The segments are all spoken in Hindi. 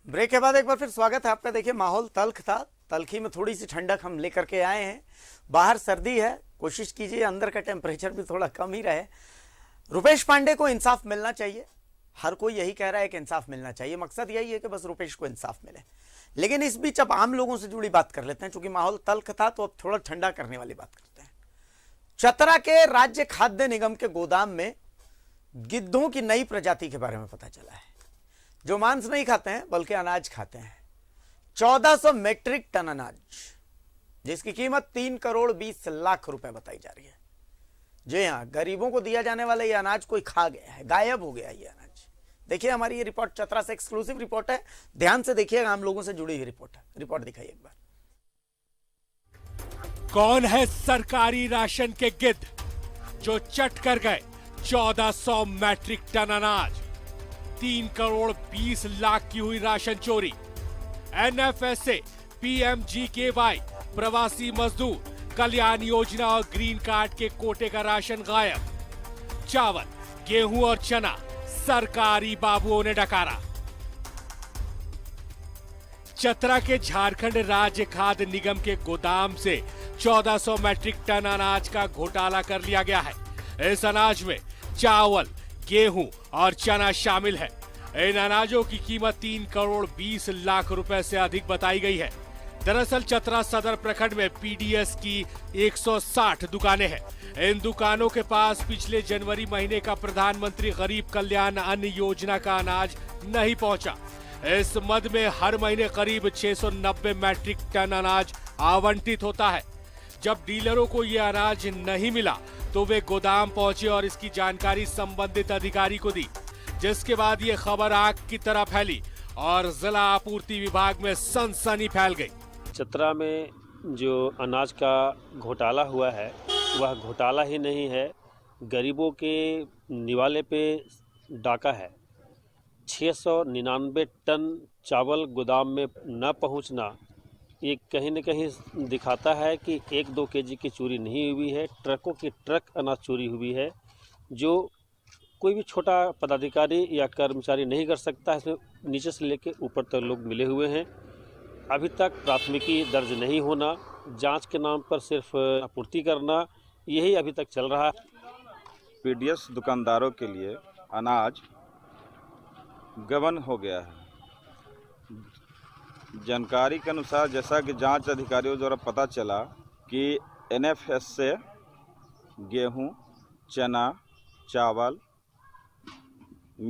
ब्रेक के बाद एक बार फिर स्वागत है आपका। देखिए, माहौल तल्ख था, तल्खी में थोड़ी सी ठंडक हम लेकर के आए हैं। बाहर सर्दी है, कोशिश कीजिए अंदर का टेम्परेचर भी थोड़ा कम ही रहे। रुपेश पांडे को इंसाफ मिलना चाहिए, हर कोई यही कह रहा है कि इंसाफ मिलना चाहिए। मकसद यही है कि बस रुपेश को इंसाफ मिले। लेकिन इस बीच अब आम लोगों से जुड़ी बात कर लेते हैं, चूंकि माहौल तल्ख था तो अब थोड़ा ठंडा करने वाली बात करते हैं। चतरा के राज्य खाद्य निगम के गोदाम में गिद्धों की नई प्रजाति के बारे में पता चला है, जो मांस नहीं खाते हैं बल्कि अनाज खाते हैं। 1400 मीट्रिक टन अनाज, जिसकी कीमत 3 करोड़ 20 लाख रुपए बताई जा रही है। जी हां, गरीबों को दिया जाने वाला यह अनाज कोई खा गया है, गायब हो गया ये अनाज। देखिए, हमारी ये रिपोर्ट चतरा से एक्सक्लूसिव रिपोर्ट है, ध्यान से देखिएगा, आम लोगों से जुड़ी हुई रिपोर्ट है। रिपोर्ट दिखाइए एक बार। कौन है सरकारी राशन के गिद्ध जो चट कर गए 1400 मैट्रिक टन अनाज? 3 करोड़ 20 लाख की हुई राशन चोरी। एनएफएसए, पीएमजीकेवाई, प्रवासी मजदूर कल्याण योजना और ग्रीन कार्ड के कोटे का राशन गायब। चावल, गेहूं और चना सरकारी बाबुओं ने डकारा। चतरा के झारखंड राज्य खाद्य निगम के गोदाम से 1400 मैट्रिक टन अनाज का घोटाला कर लिया गया है। इस अनाज में चावल, गेहूं और चना शामिल है। इन अनाजों की कीमत 3 करोड़ 20 लाख रुपए से अधिक बताई गई है। दरअसल चतरा सदर प्रखंड में पीडीएस की 160 दुकानें हैं। इन दुकानों के पास पिछले जनवरी महीने का प्रधानमंत्री गरीब कल्याण अन्न योजना का अनाज नहीं पहुंचा। इस मद में हर महीने करीब 690 मैट्रिक टन अनाज आवंटित होता है। जब डीलरों को यह अनाज नहीं मिला तो वे गोदाम पहुंचे और इसकी जानकारी संबंधित अधिकारी को दी, जिसके बाद ये खबर आग की तरह फैली और जिला आपूर्ति विभाग में सनसनी फैल गई। चतरा में जो अनाज का घोटाला हुआ है वह घोटाला ही नहीं है, गरीबों के निवाले पे डाका है। 699 टन चावल गोदाम में न पहुंचना ये कहीं न कहीं दिखाता है कि 1-2 केजी की चोरी नहीं हुई है, ट्रकों की ट्रक अनाज चोरी हुई है, जो कोई भी छोटा पदाधिकारी या कर्मचारी नहीं कर सकता। इसमें नीचे से लेकर ऊपर तक लोग मिले हुए हैं। अभी तक प्राथमिकी दर्ज नहीं होना, जांच के नाम पर सिर्फ आपूर्ति करना, यही अभी तक चल रहा है। पीडीएस दुकानदारों के लिए अनाज गबन हो गया है। जानकारी के अनुसार, जैसा कि जांच अधिकारियों द्वारा पता चला कि एनएफएस से गेहूं, चना, चावल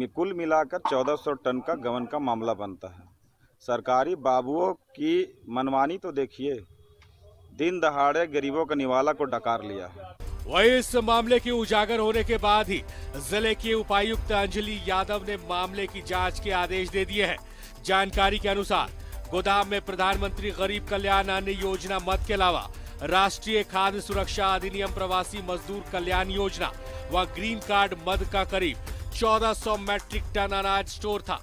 कुल मिलाकर 1400 टन का गबन का मामला बनता है। सरकारी बाबुओं की मनमानी तो देखिए, दिन दहाड़े गरीबों का निवाला को डकार लिया है। वही इस मामले के उजागर होने के बाद ही जिले के उपायुक्त अंजलि यादव ने मामले की जांच के आदेश दे दिए हैं। जानकारी के अनुसार गोदाम में प्रधानमंत्री गरीब कल्याण अन्न योजना मद के अलावा राष्ट्रीय खाद्य सुरक्षा अधिनियम, प्रवासी मजदूर कल्याण योजना व ग्रीन कार्ड मद का करीब 1400 मैट्रिक टन अनाज स्टोर था।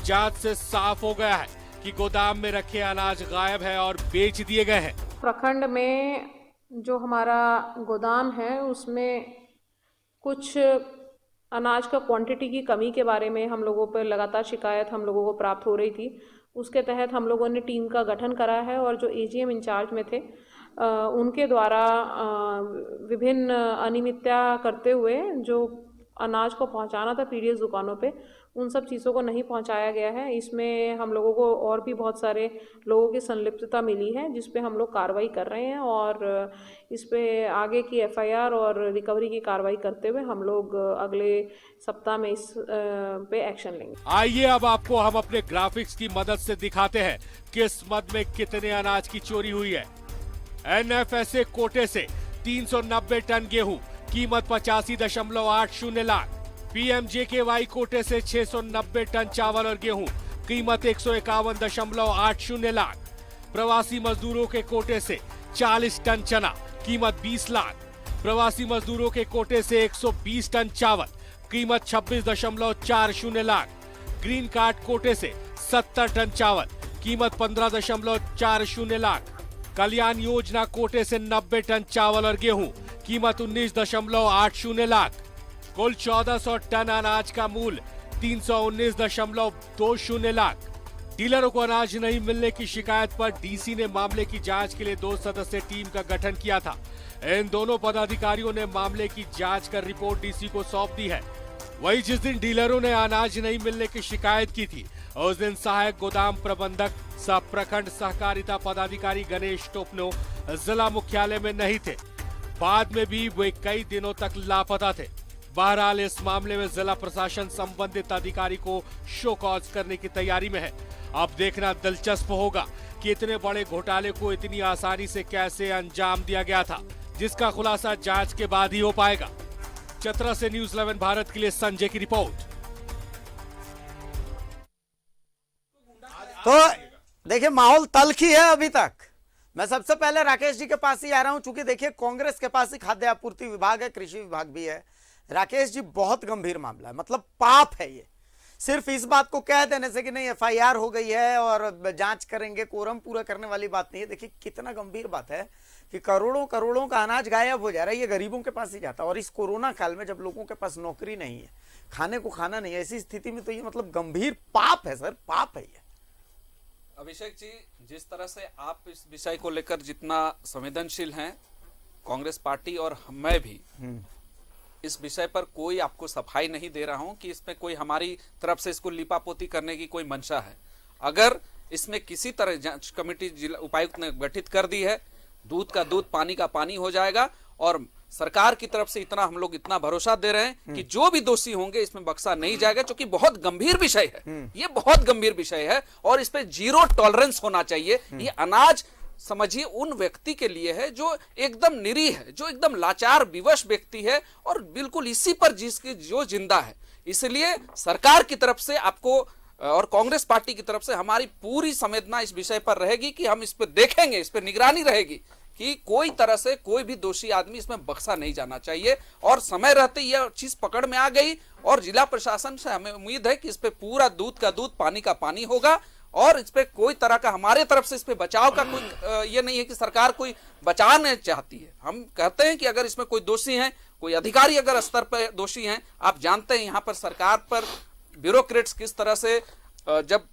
जांच से साफ हो गया है कि गोदाम में रखे अनाज गायब है और बेच दिए गए हैं। प्रखंड में जो हमारा गोदाम है उसमें कुछ अनाज का क्वांटिटी की कमी के बारे में हम लोगों पर लगातार शिकायत हम लोगों को प्राप्त हो रही थी। उसके तहत हम लोगों ने टीम का गठन करा है और जो एजीएम इंचार्ज में थे उनके द्वारा विभिन्न अनियमितता करते हुए जो अनाज को पहुंचाना था पीडीएस दुकानों पे, उन सब चीज़ों को नहीं पहुंचाया गया है। इसमें हम लोगों को और भी बहुत सारे लोगों की संलिप्तता मिली है, जिस पे हम लोग कार्रवाई कर रहे हैं और इस पे आगे की एफआईआर और रिकवरी की कार्रवाई करते हुए हम लोग अगले सप्ताह में इस पे एक्शन लेंगे। आइए अब आपको हम अपने ग्राफिक्स की मदद से दिखाते हैं किस मद में कितने अनाज की चोरी हुई है। एनएफएसए कोटे से 390 टन गेहूं, कीमत 85.80 लाख। पीएमजेकेवाई कोटे से 690 टन चावल और गेहूं, कीमत 151.80 लाख। प्रवासी मजदूरों के कोटे से 40 टन चना, कीमत 20 लाख। प्रवासी मजदूरों के कोटे से 120 टन चावल, कीमत 26.40 लाख। ग्रीन कार्ड कोटे से 70 टन चावल, कीमत 15.40 लाख। कल्याण योजना कोटे से 90 टन चावल और गेहूं, कीमत 19.80 लाख। कुल 1400 टन अनाज का मूल्य 319.20 लाख। डीलरों को अनाज नहीं मिलने की शिकायत पर डीसी ने मामले की जांच के लिए 2 सदस्यीय टीम का गठन किया था। इन दोनों पदाधिकारियों ने मामले की जांच कर रिपोर्ट डीसी को सौंप दी है। वही जिस दिन डीलरों ने अनाज नहीं मिलने की शिकायत की थी, उस दिन सहायक गोदाम प्रबंधक सह प्रखंड सहकारिता पदाधिकारी गणेश टोपनो जिला मुख्यालय में नहीं थे। बाद में भी वे कई दिनों तक लापता थे। बहरहाल इस मामले में जिला प्रशासन संबंधित अधिकारी को शो कॉज करने की तैयारी में है। अब देखना दिलचस्प होगा कि इतने बड़े घोटाले को इतनी आसानी से कैसे अंजाम दिया गया था, जिसका खुलासा जांच के बाद ही हो पाएगा। चतरा से न्यूज़ 11 भारत के लिए संजय की रिपोर्ट। तो देखिए माहौल तल्खी है अभी तक। मैं सबसे पहले राकेश जी के पास ही आ रहा हूं, चूंकि देखिए कांग्रेस के पास ही खाद्य आपूर्ति विभाग है, कृषि विभाग भी है। राकेश जी, बहुत गंभीर मामला है, मतलब पाप है ये। सिर्फ इस बात को कह देने से कि नहीं एफआईआर हो गई है और जांच करेंगे, कोरम पूरा करने वाली बात नहीं है। देखिए कितना गंभीर बात है कि करोड़ों करोड़ों का अनाज गायब हो जा रहा है, ये गरीबों के पास ही जाता है। और इस कोरोना काल में जब लोगों के पास नौकरी नहीं है, खाने को खाना नहीं है, ऐसी स्थिति में तो ये मतलब गंभीर पाप है सर, पाप है ये। अभिषेक जी, जिस तरह से आप इस विषय को लेकर जितना संवेदनशील हैं, कांग्रेस पार्टी और मैं भी इस विषय पर कोई आपको सफाई नहीं दे रहा हूं कि इसमें कोई हमारी तरफ से इसको लिपापोती करने की कोई मंशा है। अगर इसमें किसी तरह जांच कमेटी जिला उपायुक्त ने गठित कर दी है, दूध का दूध पानी का पानी हो जाएगा। और सरकार की तरफ से इतना हम लोग इतना भरोसा दे रहे हैं कि जो भी दोषी होंगे इसमें बख्शा नहीं जाएगा, क्योंकि बहुत गंभीर विषय है, ये बहुत गंभीर विषय है और इस पे 0 टॉलरेंस होना चाहिए। ये अनाज समझिए उन व्यक्ति के लिए है जो एकदम निरीह है, जो एकदम लाचार विवश व्यक्ति है और बिल्कुल इसी पर जिसकी जो जिंदा है। इसलिए सरकार की तरफ से आपको और कांग्रेस पार्टी की तरफ से हमारी पूरी संवेदना इस विषय पर रहेगी कि हम इस पर देखेंगे, इस पर निगरानी रहेगी कि कोई तरह से कोई भी दोषी आदमी इसमें बख्शा नहीं जाना चाहिए। और समय रहते यह चीज पकड़ में आ गई और जिला प्रशासन से हमें उम्मीद है कि इस पे पूरा दूध का दूध पानी का पानी होगा और इस पे कोई तरह का हमारे तरफ से इस पे बचाव का कोई ये नहीं है कि सरकार कोई बचाना चाहती है। हम कहते हैं कि अगर इसमें कोई दोषी हैं, कोई अधिकारी अगर स्तर पर दोषी हैं, आप जानते हैं यहाँ पर सरकार पर ब्यूरोक्रेट्स किस तरह से जब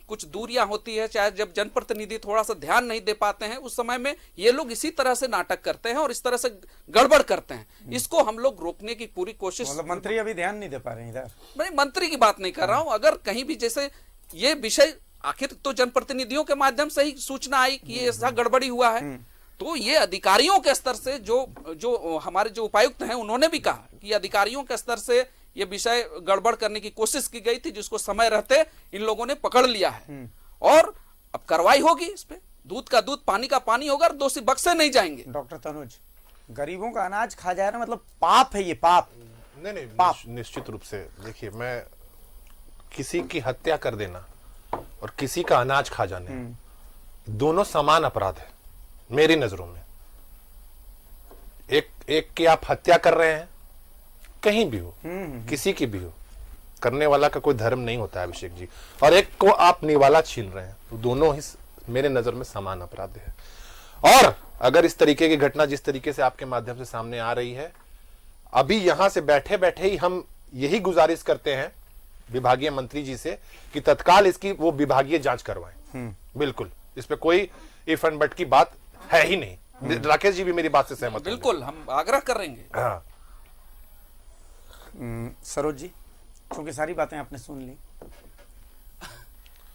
कुछ दूरियां होती है, चाहे जब जनप्रतिनिधि थोड़ा सा ध्यान नहीं दे पाते हैं, उस समय में ये लोग इसी तरह से नाटक करते हैं और इस तरह से गड़बड़ करते हैं। इसको हम लोग रोकने की पूरी कोशिश। मतलब मंत्री अभी ध्यान नहीं दे पा रहे हैं इधर। मैं मंत्री की बात नहीं कर रहा हूं। अगर कहीं भी जैसे ये विषय आखिर तो जनप्रतिनिधियों के माध्यम से ही सूचना आई कि ये ऐसा गड़बड़ी हुआ है, तो ये अधिकारियों के स्तर से जो हमारे जो उपायुक्त हैं उन्होंने भी कहा कि अधिकारियों के स्तर से ये विषय गड़बड़ करने की कोशिश की गई थी, जिसको समय रहते इन लोगों ने पकड़ लिया है और अब कार्रवाई होगी। इस पे दूध का दूध पानी का पानी होगा और दोषी बख्शे नहीं जाएंगे। डॉक्टर तनुज, गरीबों का अनाज खा जा रहा है, मतलब पाप है ये, पाप। नहीं पाप। निश्चित रूप से देखिए, मैं किसी की हत्या कर देना और किसी का अनाज खा जाने दोनों समान अपराध है मेरी नजरों में। एक की आप हत्या कर रहे हैं, कहीं भी हो, किसी की भी हो, करने वाला का कोई धर्म नहीं होता है अभिषेक जी, और एक को आप निवाला छीन रहे हैं, तो दोनों ही मेरे नजर में समान अपराध है। और अगर इस तरीके की घटना जिस तरीके से आपके माध्यम से सामने आ रही है, अभी यहां से बैठे बैठे ही हम यही गुजारिश करते हैं विभागीय मंत्री जी से कि तत्काल इसकी वो विभागीय जांच करवाएं। बिल्कुल, इस पे कोई इफ एंड बट की बात है ही नहीं। राकेश जी भी मेरी बात से सहमत हैं। बिल्कुल, हम आग्रह करेंगे। हाँ। सरोज जी, क्योंकि सारी बातें आपने सुन ली।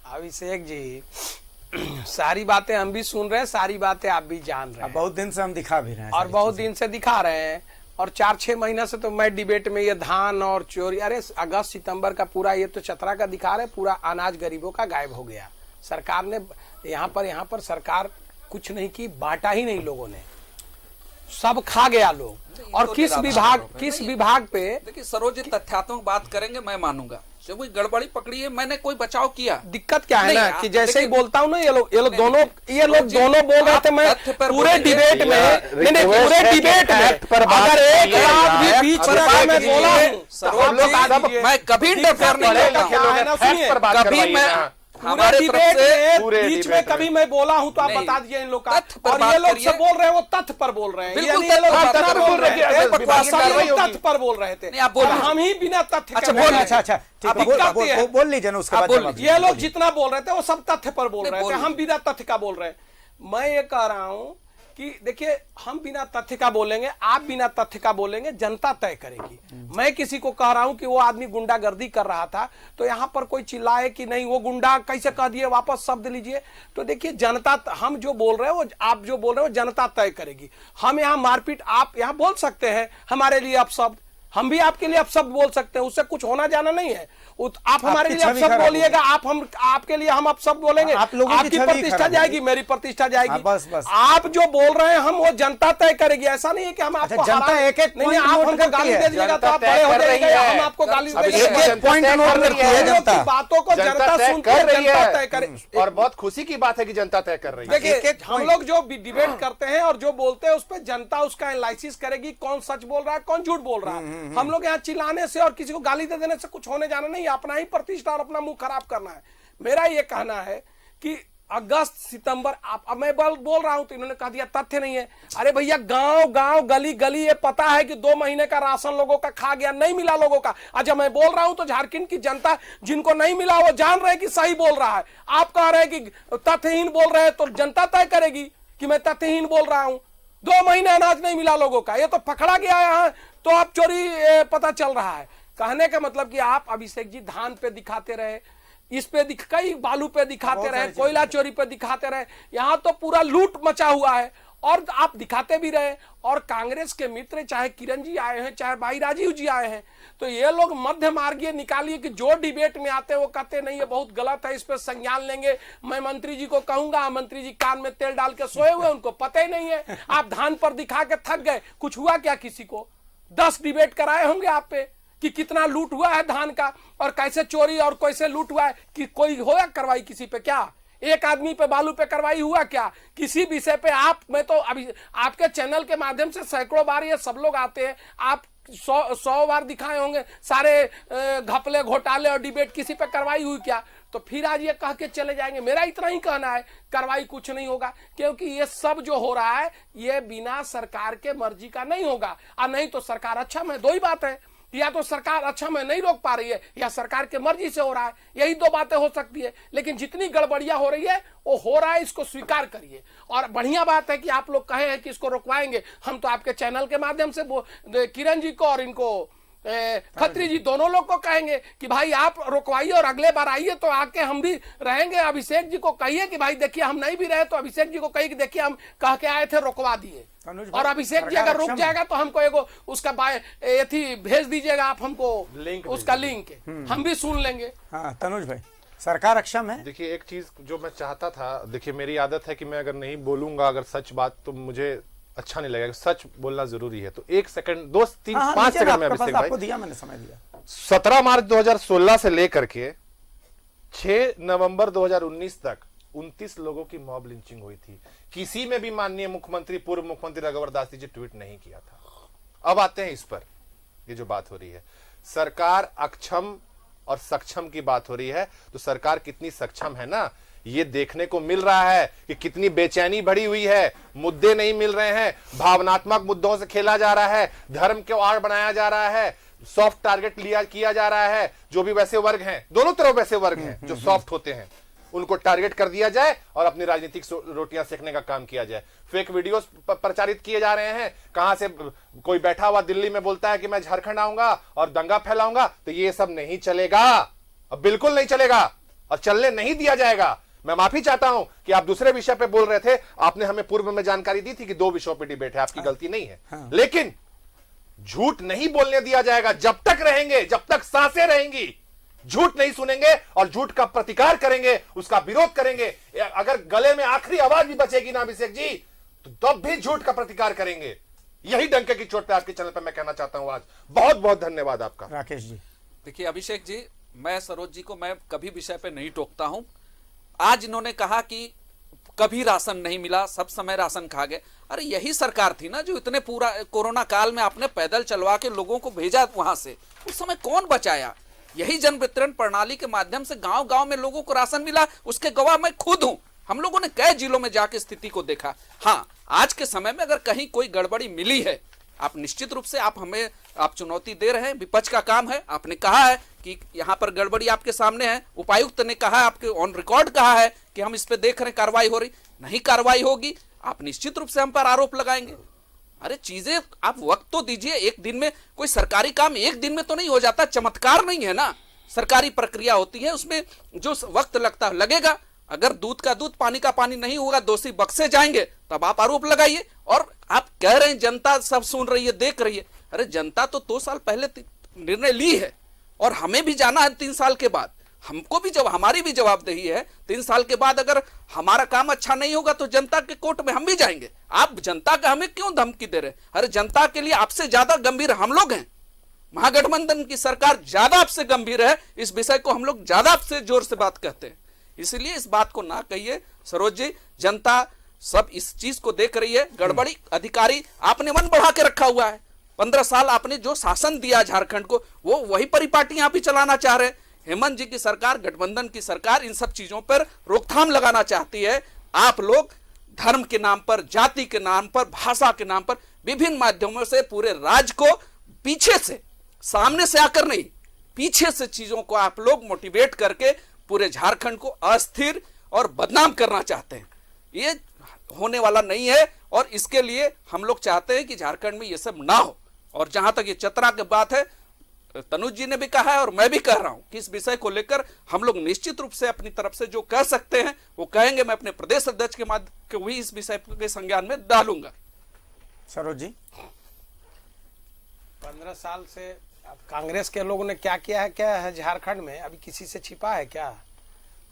अभिषेक जी, सारी बातें हम भी सुन रहे हैं, सारी बातें आप भी जान रहे हैं, बहुत दिन से हम दिखा भी रहे हैं और बहुत दिन से दिखा रहे हैं। और 4-6 महीना से तो मैं डिबेट में ये धान और चोरी, अरे अगस्त सितंबर का पूरा ये तो चतरा का दिखा रहे, पूरा अनाज गरीबों का गायब हो गया। सरकार ने यहाँ पर सरकार कुछ नहीं की, बांटा ही नहीं लोगों ने, सब खा गया लोग। और तो किस विभाग पे देखिए सरोज, तथ्यात्मक बात करेंगे, मैं मानूंगा जब कोई गड़बड़ी पकड़ी है, मैंने कोई बचाव किया। दिक्कत क्या है ना कि जैसे ही बोलता हूँ ना, ये लोग दोनों बोल रहे थे, मैं पूरे डिबेट में अगर एक बात भी बीच में मैं बोला हूँ, मैं कभी इंटरफेयर नहीं करता हूँ, पूरे हमारे तरफ डिबेट से पूरे में बीच में डिबेट कभी मैं बोला हूं तो आप नहीं, बता दीजिए इन लोग का। तथ्य पर और बात ये लोग करिए। सब बोल रहे हैं वो तथ्य पर बोल रहे हैं, बिल्कुल यानी ये लोग तथ्य जितना पर बोल बोल रहे रहे हैं, थे बकवास सब कार्रवाई लोग होगी। तथ्य पर बोल रहे थे, नहीं, आप बोलिए। और हम ही बिना तथ्य अच्छा, के बोलिए। बोल रहे अच्छा अच्छा थे। ठीक है, अब दिक्कत ये है, बोल लीजिए ना, उसके आप बाद बोल जवाब लीजिए। ये लोग बोलिए। जितना बोल रहे थे वो सब तथ्य पर बोल नहीं, रहे थे, बोलिए। हम बिना तथ्य का बोल रहे हैं। मैं ये कह रहा हूं कि देखिए हम बिना तथ्य का बोलेंगे, आप बिना तथ्य का बोलेंगे, जनता तय करेगी। मैं किसी को कह रहा हूं कि वो आदमी गुंडागर्दी कर रहा था तो यहां पर कोई चिल्लाए कि नहीं वो गुंडा कैसे कह दिए, वापस शब्द लीजिए। तो देखिए जनता, हम जो बोल रहे हैं वो, आप जो बोल रहे हो जनता तय करेगी। हम यहां मारपीट, आप यहां बोल सकते हैं हमारे लिए अपशब्द, हम भी आपके लिए अपशब्द बोल सकते हैं, उससे कुछ होना जाना नहीं है। आप हमारे आपकी लिए छवि अपशब्द खराब बोलिएगा, आप हम आपके लिए हम अपशब्द बोलेंगे, आप लोगों की आपकी छवि प्रतिष्ठा खराब जाएगी, होगी। मेरी प्रतिष्ठा जाएगी। बस, बस। आप जो बोल रहे हैं हम वो जनता तय करेगी। ऐसा नहीं है कि हम अच्छा, आपको जनता हराएं। एक-एक नहीं, पॉइंट आप नोट हमको करती गाली है। दे दीजिएगा तो जनता आप तय बड़े हो कर रही जाएंगे, या है। हम आपको गाली अभी देंगे। एक-एक पॉइंट नोट करती है जनता। की बातों को जनता सुनती है, कर रही जनता तय है करे। और बहुत खुशी की बात है कि जनता तय कर रही है। देखिए एक-एक हम point। लोग जो डिबेट करते हैं और जो बोलते हैं उस पर जनता उसका एनालिसिस करेगी, कौन सच बोल रहा है कौन झूठ बोल रहा है। हम लोग यहाँ चिल्लाने से और किसी को गाली दे देने से कुछ होने जाना नहीं, अपना ही प्रतिष्ठा और अपना मुंह खराब करना है। मेरा ये कहना है कि अगस्त सितंबर, अब मैं बोल रहा हूं तो इन्होंने कह दिया तथ्य नहीं है। अरे भैया गांव गांव गली गली ये पता है कि 2 महीने का राशन लोगों का खा गया, नहीं मिला लोगों का। अच्छा मैं बोल रहा हूं तो झारखंड की जनता जिनको नहीं मिला वो जान रहे कि सही बोल रहा है। आप कह रहे हैं कि तथ्यहीन बोल रहे हैं तो जनता तय करेगी कि मैं तथ्यहीन बोल रहा हूं। 2 महीने अनाज नहीं मिला लोगों का, ये तो पकड़ा गया है तो अब चोरी पता चल रहा है। कहने का मतलब कि आप अभिषेक जी धान पे दिखाते रहे, इस पे कई बालू पे दिखाते रहे, कोयला चोरी पे दिखाते रहे, यहां तो पूरा लूट मचा हुआ है और आप दिखाते भी रहे। और कांग्रेस के मित्र चाहे किरण जी आए हैं चाहे भाई राजीव जी आए हैं, तो ये लोग मध्य मार्गीय निकालिए कि जो डिबेट में आते हैं वो कहते नहीं ये बहुत गलत है, इस पे संज्ञान लेंगे, मैं मंत्री जी को कहूंगा। मंत्री जी कान में तेल डाल के सोए हुए, उनको पता ही नहीं है। आप धान पर दिखा के थक गए, कुछ हुआ क्या किसी को? 10 डिबेट कराए होंगे आप पे कि कितना लूट हुआ है धान का और कैसे चोरी और कैसे लूट हुआ है, कि कोई होया कार्रवाई किसी पे? क्या एक आदमी पे बालू पे कार्रवाई हुआ क्या किसी विषय पे? आप, मैं तो अभी आपके चैनल के माध्यम से सैकड़ों बार ये सब लोग आते हैं, आप 100 बार दिखाए होंगे सारे घपले घोटाले और डिबेट, किसी पे कार्रवाई हुई क्या? तो फिर आज ये कह के चले जाएंगे। मेरा इतना ही कहना है, कार्रवाई कुछ नहीं होगा, क्योंकि ये सब जो हो रहा है ये बिना सरकार के मर्जी का नहीं होगा। और नहीं तो सरकार अच्छा में, 2 ही बात है, या तो सरकार अच्छा में नहीं रोक पा रही है या सरकार के मर्जी से हो रहा है, यही 2 बातें हो सकती है। लेकिन जितनी गड़बड़ियां हो रही है वो हो रहा है, इसको स्वीकार करिए। और बढ़िया बात है कि आप लोग कहे हैं कि इसको रोकवाएंगे। हम तो आपके चैनल के माध्यम से किरण जी को और इनको खत्री जी दोनों लोग को कहेंगे कि भाई आप रोकवाइए और अगले बार आइए तो आके हम भी रहेंगे। अभिषेक जी को कहिए कि भाई देखिए हम नहीं भी रहे तो अभिषेक जी को कहिए कि देखिए हम कह के आए थे, रोकवा दिए। और अभिषेक जी अगर रुक जाएगा तो हमको एगो उसका भेज दीजिएगा आप हमको उसका लिंक, हम भी सुन लेंगे। हाँ तनुज भाई, सरकार अक्षम है। देखिए एक चीज जो मैं चाहता था, देखिए मेरी आदत है कि मैं अगर नहीं बोलूंगा अगर सच बात तो मुझे अच्छा नहीं लगेगा, सच बोलना जरूरी है। तो 1 सेकंड 2 3 5 सेकंड में अभिषेक भाई, आपको दिया मैंने समय दिया। 17 मार्च 2016 से लेकर के 6 नवंबर 2019 तक 29 लोगों की मॉब लिंचिंग हुई थी। किसी में भी माननीय मुख्यमंत्री, पूर्व मुख्यमंत्री रघुवर दास जी ट्वीट नहीं किया था। अब आते हैं इस पर, ये जो बात हो रही है सरकार अक्षम और सक्षम की बात हो रही है, तो सरकार कितनी सक्षम है ना ये देखने को मिल रहा है कि कितनी बेचैनी बढ़ी हुई है। मुद्दे नहीं मिल रहे हैं, भावनात्मक मुद्दों से खेला जा रहा है, धर्म के आड़ बनाया जा रहा है, सॉफ्ट टारगेट किया जा रहा है। जो भी वैसे वर्ग हैं, दोनों तरफ वैसे वर्ग हैं जो सॉफ्ट होते हैं, उनको टारगेट कर दिया जाए और अपनी राजनीतिक रोटियां सेकने का काम किया जाए। फेक वीडियोस प्रचारित किए जा रहे हैं, कहां से कोई बैठा हुआ दिल्ली में बोलता है कि मैं झारखंड आऊंगा और दंगा फैलाऊंगा। तो ये सब नहीं चलेगा, अब बिल्कुल नहीं चलेगा और चलने नहीं दिया जाएगा। मैं माफी चाहता हूं कि आप दूसरे विषय पे बोल रहे थे, आपने हमें पूर्व में जानकारी दी थी कि 2 विषयों पे डिबेट है, आपकी गलती नहीं है। लेकिन झूठ नहीं बोलने दिया जाएगा। जब तक रहेंगे, जब तक सांसें रहेंगी, झूठ नहीं सुनेंगे और झूठ का प्रतिकार करेंगे, उसका विरोध करेंगे। अगर गले में आखिरी आवाज भी बचेगी ना अभिषेक जी, तो तब भी झूठ का प्रतिकार करेंगे। यही डंके की चोट पे आपके चैनल पे मैं कहना चाहता हूं आज। बहुत बहुत धन्यवाद आपका। राकेश जी, देखिए अभिषेक जी, मैं सरोज जी को मैं कभी विषय पे नहीं टोकता हूं। आज इन्होंने कहा कि कभी राशन नहीं मिला, सब समय राशन खा गए। अरे यही सरकार थी ना जो इतने पूरा कोरोना काल में आपने पैदल चलवा के लोगों को भेजा वहां से, उस समय कौन बचाया? यही जन वितरण प्रणाली के माध्यम से गांव गांव में लोगों को राशन मिला, उसके गवाह मैं खुद हूं। हम लोगों ने कई जिलों में जाके स्थिति को देखा। हाँ, आज के समय में अगर कहीं कोई गड़बड़ी मिली है, आप निश्चित रूप से आप चुनौती दे रहे हैं, विपक्ष का काम है। आपने कहा है कि यहाँ पर गड़बड़ी आपके सामने है, उपायुक्त ने कहा, आपके ऑन रिकॉर्ड कहा है कि हम इस पे देख रहे हैं, कार्रवाई हो रही नहीं, कार्रवाई होगी, आप निश्चित रूप से हम पर आरोप लगाएंगे। अरे चीजें आप वक्त तो दीजिए, एक दिन में कोई सरकारी काम एक दिन में तो नहीं हो जाता, चमत्कार नहीं है ना, सरकारी प्रक्रिया होती है, उसमें जो वक्त लगेगा। अगर दूध का दूध पानी का पानी नहीं होगा, दोषी बक्से जाएंगे, तब आप आरोप लगाइए। और आप कह रहे हैं जनता सब सुन रही है, देख रही है। अरे जनता तो 2 साल पहले निर्णय ली है और हमें भी जाना है 3 साल के बाद, हमको भी जब हमारी भी जवाबदेही है। 3 साल के बाद अगर हमारा काम अच्छा नहीं होगा तो जनता के कोर्ट में हम भी जाएंगे। आप जनता का हमें क्यों धमकी दे रहे हैं? अरे जनता के लिए आपसे ज्यादा गंभीर हम लोग हैं, महागठबंधन की सरकार ज्यादा आपसे गंभीर है, इस विषय को हम लोग ज्यादा आपसे जोर से बात कहते हैं। इसलिए इस बात को ना कहिए सरोज जी, जनता सब इस चीज को देख रही है। गड़बड़ी अधिकारी आपने मन बढ़ा के रखा हुआ है, 15 साल आपने जो शासन दिया झारखंड को, वो वही परिपाटी यहां भी चलाना चाह रहे हैं। हेमंत जी की सरकार, गठबंधन की सरकार इन सब चीजों पर रोकथाम लगाना चाहती है। आप लोग धर्म के नाम पर, जाति के नाम पर, भाषा के नाम पर विभिन्न माध्यमों से पूरे राज्य को पीछे से, सामने से आकर नहीं, पीछे से चीजों को आप लोग मोटिवेट करके पूरे झारखंड को अस्थिर और बदनाम करना चाहते हैं। ये होने वाला नहीं है और इसके लिए हम लोग चाहते हैं कि झारखंड में ये सब ना हो। और जहां तक ये चतरा की बात है, तनुज जी ने भी कहा है और मैं भी कह रहा हूं कि इस विषय को लेकर हम लोग निश्चित रूप से अपनी तरफ से जो कह सकते हैं वो कहेंगे। मैं अपने प्रदेश अध्यक्ष के माध्यम से भी इस विषय के संज्ञान में डालूंगा। सरोज जी, 15 साल से अब कांग्रेस के लोगों ने क्या किया है, क्या है झारखंड में, अभी किसी से छिपा है क्या?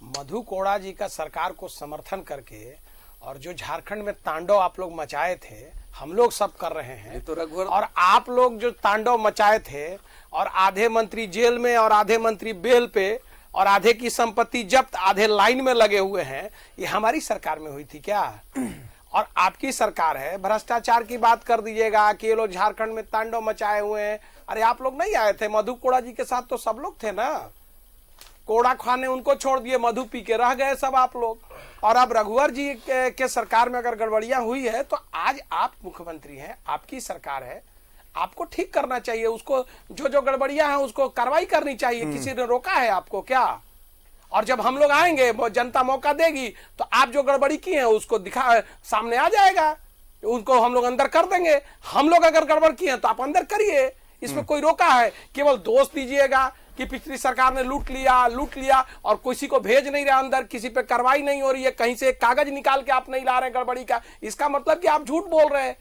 मधु कोड़ा जी का सरकार को समर्थन करके और जो झारखंड में तांडव आप लोग मचाए थे, हम लोग सब कर रहे हैं तो रघुवर, और आप लोग जो तांडव मचाए थे और आधे मंत्री जेल में और आधे मंत्री बेल पे और आधे की संपत्ति जब्त, आधे लाइन में लगे हुए हैं, ये हमारी सरकार में हुई थी क्या? और आपकी सरकार है। भ्रष्टाचार की बात कर दीजिएगा कि ये लोग झारखंड में तांडव मचाए हुए हैं। अरे आप लोग नहीं आए थे मधु कोड़ा जी के साथ? तो सब लोग थे ना, कोड़ा खाने उनको छोड़ दिए, मधु पी के रह गए सब आप लोग। और अब रघुवर जी के सरकार में अगर गड़बड़ियां हुई है तो आज आप मुख्यमंत्री हैं, आपकी सरकार है, आपको ठीक करना चाहिए। उसको जो गड़बड़ियां हैं उसको कार्रवाई करनी चाहिए। किसी ने रोका है आपको क्या? और जब हम लोग आएंगे, जनता मौका देगी, तो आप जो गड़बड़ी की है उसको सामने आ जाएगा, उनको हम लोग अंदर कर देंगे। हम लोग अगर गड़बड़ किए हैं तो आप अंदर करिए, इसमें कोई रोका है? केवल दोष दीजिएगा कि पिछली सरकार ने लूट लिया और किसी को भेज नहीं रहा अंदर, किसी पे कार्रवाई नहीं हो रही है, कहीं से एक कागज निकाल के आप नहीं ला रहे गड़बड़ी का, इसका मतलब कि आप झूठ बोल रहे हैं।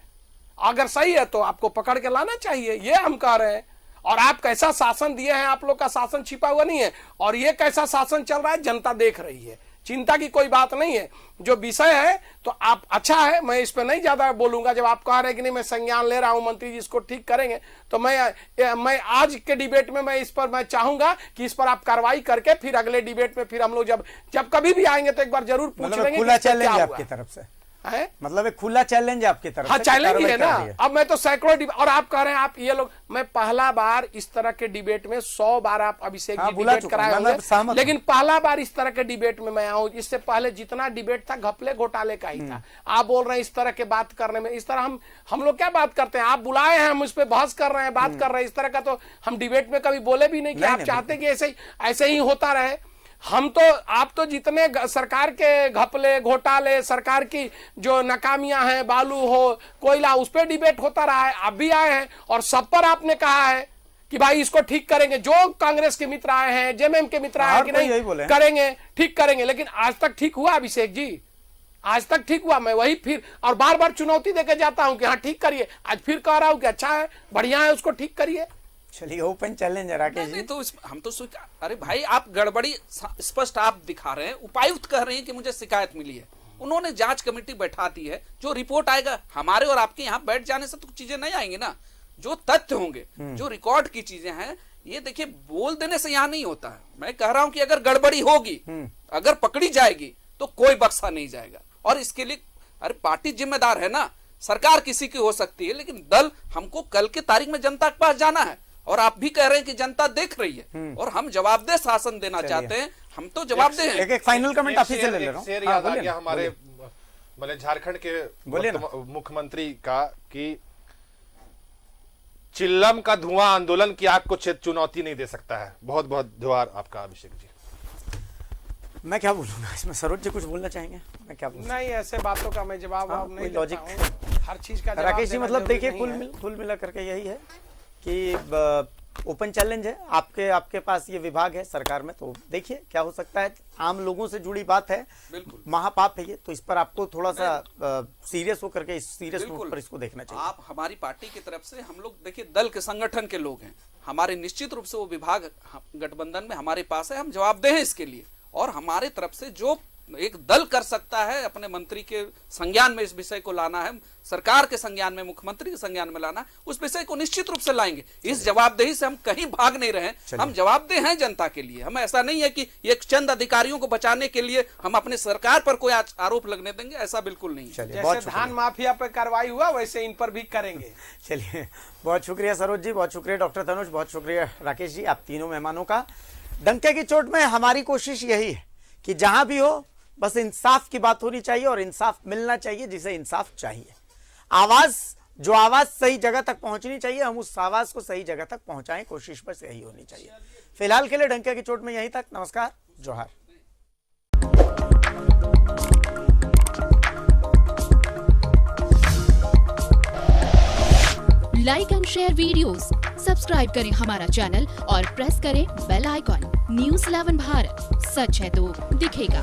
अगर सही है तो आपको पकड़ के लाना चाहिए, ये हम कह रहे हैं। और आप कैसा शासन दिए हैं, आप लोग का शासन छिपा हुआ नहीं है, और ये कैसा शासन चल रहा है जनता देख रही है। चिंता की कोई बात नहीं है। जो विषय है तो आप अच्छा है, मैं इस पर नहीं ज्यादा बोलूंगा। जब आप कह रहे हैं कि नहीं मैं संज्ञान ले रहा हूं, मंत्री जी इसको ठीक करेंगे, तो मैं आज के डिबेट में मैं चाहूंगा कि इस पर आप कार्रवाई करके फिर अगले डिबेट में फिर हम लोग जब कभी भी आएंगे तो एक बार जरूर पूछ लेंगे। खुला चैलेंज आपकी तरफ से है, मतलब एक खुला चैलेंज आपकी तरफ। हाँ, चैलेंज है ना। अब मैं तो सैकड़ों और आप कह रहे हैं, आप ये लोग, मैं पहला बार इस तरह के डिबेट में 100 बार आप अभिषेक जी डिबेट कराए होंगे, लेकिन पहला बार इस तरह के डिबेट में मैं आऊं। इससे पहले जितना डिबेट था घपले घोटाले का ही था। आप बोल रहे हैं इस तरह के बात करने में, इस तरह हम लोग क्या बात करते हैं? आप बुलाए हैं, हम उस पर बहस कर रहे हैं, बात कर रहे हैं। इस तरह का तो हम डिबेट में कभी बोले भी नहीं कि आप चाहते कि ऐसे ही होता रहे। आप तो जितने सरकार के घपले घोटाले, सरकार की जो नाकामियां हैं, बालू हो, कोयला, उस पर डिबेट होता रहा है। आप भी आए हैं और सब पर आपने कहा है कि भाई इसको ठीक करेंगे। जो कांग्रेस के मित्र आए हैं, जेएमएम के मित्र आए हैं कि नहीं करेंगे, ठीक करेंगे, लेकिन आज तक ठीक हुआ अभिषेक जी? आज तक ठीक हुआ? मैं वही फिर और बार बार चुनौती देके जाता हूं कि हाँ ठीक करिए। आज फिर कह रहा हूं कि अच्छा है, बढ़िया है, उसको ठीक करिए। चलिए, ओपन चैलेंज है राकेश जी। तो हम तो अरे भाई, आप गड़बड़ी स्पष्ट आप दिखा रहे हैं। उपायुक्त कह रहे हैं कि मुझे शिकायत मिली है, उन्होंने जांच कमेटी बैठा दी है, जो रिपोर्ट आएगा, हमारे और आपके यहाँ बैठ जाने से तो चीजें नहीं आएंगी ना। जो तथ्य होंगे, जो रिकॉर्ड की चीजें हैं, ये देखिए बोल देने से यहाँ नहीं होता है। मैं कह रहा हूं कि अगर गड़बड़ी होगी, अगर पकड़ी जाएगी तो कोई बख्शा नहीं जाएगा। और इसके लिए अरे पार्टी जिम्मेदार है ना, सरकार किसी की हो सकती है, लेकिन दल, हमको कल के तारीख में जनता के पास जाना है और आप भी कह रहे हैं कि जनता देख रही है और हम जवाबदेह शासन देना चाहते हैं। हम तो जवाबदेह हैं। एक फाइनल कमेंट आप ही से ले ले रहा शेर हूँ। याद आ गया हमारे मतलब झारखंड के मुख्यमंत्री का कि चिल्लम का धुआं आंदोलन की आग को चुनौती नहीं दे सकता है। बहुत बहुत जोहार आपका अभिषेक जी। मैं क्या बोलूंगा इसमें, सरोज जी कुछ बोलना चाहेंगे? मैं क्या बोलूं? नहीं, ऐसे बातों का मैं जवाब नहीं देता लॉजिक हूं। हर चीज का जवाब राकेश जी देना मतलब जरूरी देखिए नहीं है। कुल मिला करके यही है कि ओपन चैलेंज है आपके पास ये विभाग है सरकार में, तो देखिए क्या हो सकता है। आम लोगों से जुड़ी बात है, बिल्कुल महापाप है ये, तो इस पर आपको थोड़ा सा सीरियस होकर के सीरियस नोट पर इसको देखना चाहिए। आप हमारी पार्टी की तरफ से, हम लोग देखिए दल के संगठन के लोग हैं, हमारे निश्चित रूप से वो विभाग गठबंधन में हमारे पास है, हम जवाबदेह हैं इसके लिए। और हमारे तरफ से जो एक दल कर सकता है अपने मंत्री के संज्ञान में इस विषय को लाना है, सरकार के संज्ञान में, मुख्यमंत्री के संज्ञान में लाना है, उस विषय को निश्चित रूप से लाएंगे। इस जवाबदेही से हम कहीं भाग नहीं रहे, हम जवाबदेह हैं जनता के लिए। हम ऐसा नहीं है कि एक चंद अधिकारियों को बचाने के लिए हम अपने सरकार पर कोई आरोप लगने देंगे, ऐसा बिल्कुल नहीं। जैसे धान माफिया पे कार्रवाई हुआ वैसे इन पर भी करेंगे। चलिए, बहुत शुक्रिया सरोज जी, बहुत शुक्रिया डॉक्टर तनुज, बहुत शुक्रिया राकेश जी, आप तीनों मेहमानों का। डंके की चोट में हमारी कोशिश यही है कि जहां भी हो बस इंसाफ की बात होनी चाहिए और इंसाफ मिलना चाहिए जिसे इंसाफ चाहिए। आवाज सही जगह तक पहुंचनी चाहिए, हम उस आवाज को सही जगह तक पहुंचाएं, कोशिश बस यही होनी चाहिए। फिलहाल के लिए डंके की चोट में यहीं तक। नमस्कार, जोहार। Like and share videos, subscribe करें हमारा चैनल और प्रेस करें बेल आइकॉन। न्यूज़ 11 भारत, सच है तो दिखेगा।